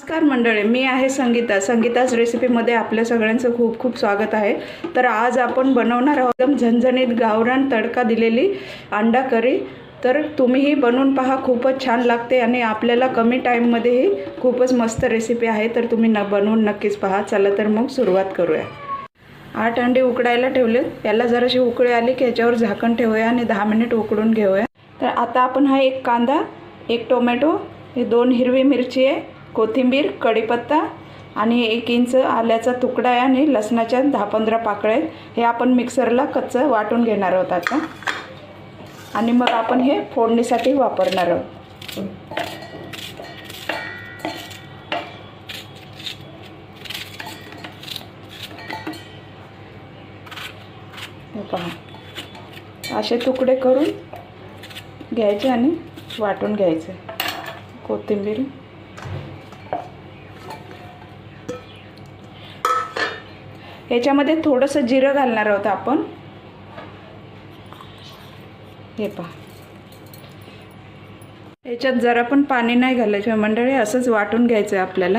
नमस्कार मंडळी, मी आहे संगीताच रेसिपीमध्ये आपल्या सगळ्यांचं खूप खूप स्वागत आहे। तर आज आपण बनवणार आहोत एकदम झणझणीत गावरान तडका दिलेली अंडा करी। तर तुम्हीही बनवून पहा, खूपच छान लागते आणि आपल्याला कमी टाईममध्ये खूपच मस्त रेसिपी आहे। तर तुम्ही बनवून नक्कीच पहा। चला तर मग सुरुवात करूया। 8 अंडे उकडायला ठेवलेत। याला जराशी उकळी आली की याच्यावर झाकण ठेवूया आणि 10 मिनिट उकडून घेऊया। तर आता आपण हा एक कांदा, एक टोमॅटो, हे 2 हिरवी मिरची आहे, कोथिंबीर, कढीपत्ता आणि 1 इंच आल्याचा तुकडा आहे आणि लसणाच्या 10-15 पाकळ्या आहेत। हे आपण मिक्सरला कच्चं वाटून घेणार आहोत आता, आणि मग आपण हे फोडणीसाठी वापरणार आहोत। हे पहा, असे तुकडे करून घ्यायचे आणि वाटून घ्यायचे। कोथिंबीर, याच्यामध्ये थोडंसं जिरं घालणार आहोत आपण। हे पहा, याच्यात जरा पण पाणी नाही घालायचं मंडळी, असंच वाटून घ्यायचं आहे आपल्याला।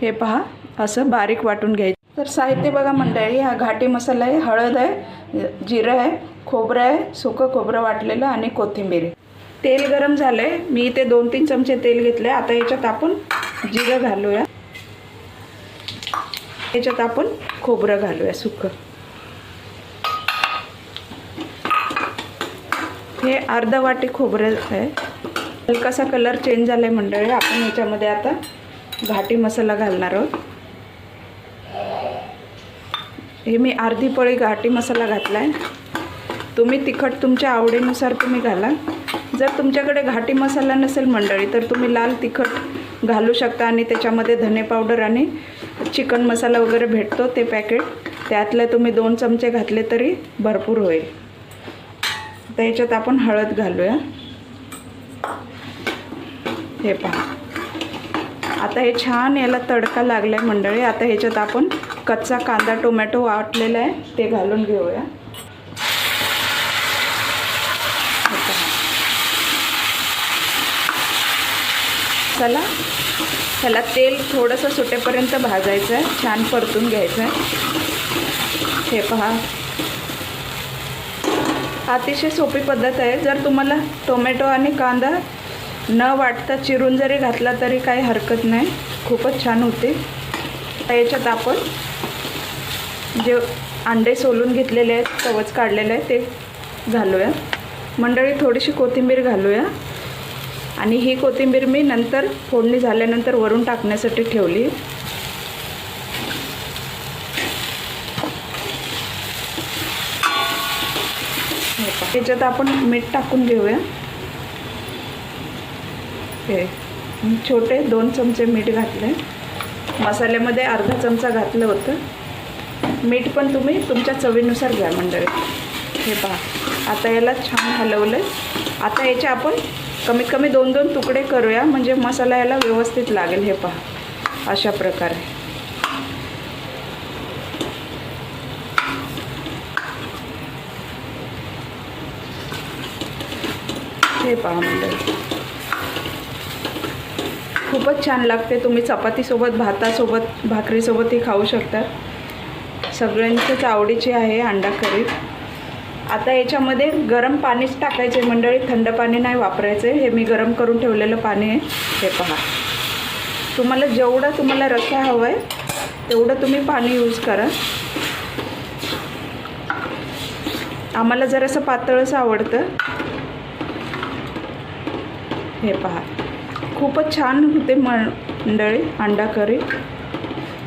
हे पहा, असं बारीक वाटून घ्यायचं। तर साहित्य बघा मंडळी, हा घाटी मसाला आहे, हळद आहे, जिरं आहे, खोबरं आहे, सुकं खोबरं वाटलेलं आणि कोथिंबीर आहे। तेल गरम झालंय, मी इथे 2-3 चमचे तेल घेतले। आता याच्यात आपण जिरं घालूया, याच्यात आपण खोबरं घालूया सुकं। हे अर्धा वाटी खोबरं आहे। हलकासा कलर चेंज झालाय मंडळी। आपण याच्यामध्ये आता घाटी मसाला घालणार आहोत। हे मी अर्धी पळी घाटी मसाला घातलाय। तुम्ही तिखट तुमच्या आवडीनुसार तुम्ही घाला। जर तुमच्याकडे घाटी मसाला नसेल मंडळी तर तुम्ही लाल तिखट घालू शकता, आणि त्याच्यामध्ये धने पावडर आणि चिकन मसाला वगैरे भेटतो ते पॅकेट, त्यातले तुम्ही 2 चमचे घातले तरी भरपूर होईल। तर याच्यात आपण हळद घालूया। हे पहा, आता हे छान याला तडका लागलाय मंडळी। आता ह्याच्यात आपण कच्चा कांदा, टोमॅटो वाटलेला आहे ते घालून घेऊया। चला, त्याला तेल थोडंसं सुटेपर्यंत भाजायचं आहे, छान परतून घ्यायचं आहे। हे पहा, अतिशय सोपी पद्धत आहे। जर तुम्हाला टोमॅटो आणि कांदा न वाटता चिरून जरी घातला तरी काही हरकत नाही, खूपच छान होते। याच्यात आपण जे अंडे सोलून घेतलेले आहेत, कवच काढलेले आहे ते घालूया मंडळी। थोडीशी कोथिंबीर घालूया, आणि ही कोथिंबीर मी नंतर फोडणी झाल्यानंतर वरून टाकण्यासाठी ठेवली। याच्यात आपण मीठ टाकून घेऊया। हे छोटे 2 चमचे मीठ घातले, मसाल्यामध्ये अर्धा चमचा घातलं होतं। मीठ पण तुम्ही तुमच्या चवीनुसार घ्या मंडळी। हे पहा, आता याला छान हलवलं। आता याचे आपण कमीत कमी 2-2 तुकडे करूया, म्हणजे मसाला याला व्यवस्थित लागेल। हे पहा, अशा प्रकारे। हे पहा मंडळी, खूपच छान लागते। तुम्ही चपातीसोबत, भातासोबत, भाकरीसोबतही खाऊ शकता। सगळ्यांचीच आवडीची आहे अंडा करी। आता याच्यामध्ये गरम पाणीच टाकायचे मंडळी, थंड पाणी नाही वापरायचे। हे मी गरम करून ठेवलेलं पाणी आहे। हे पहा, तुम्हाला जेवढं तुम्हाला रस्सा हवं आहे तेवढं तुम्ही पाणी यूज करा। आम्हाला जरासं पातळच आवडतं। हे पहा, खूपच छान होते मंडळी अंडा करी,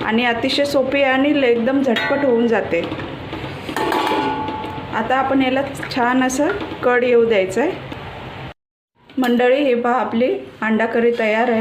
आणि अतिशय सोपी आणि एकदम झटपट होऊन जाते। आता आपण याला छान असं कड येऊ द्यायचं आहे मंडळी। हे पहा, आपली अंडा करी तयार आहे।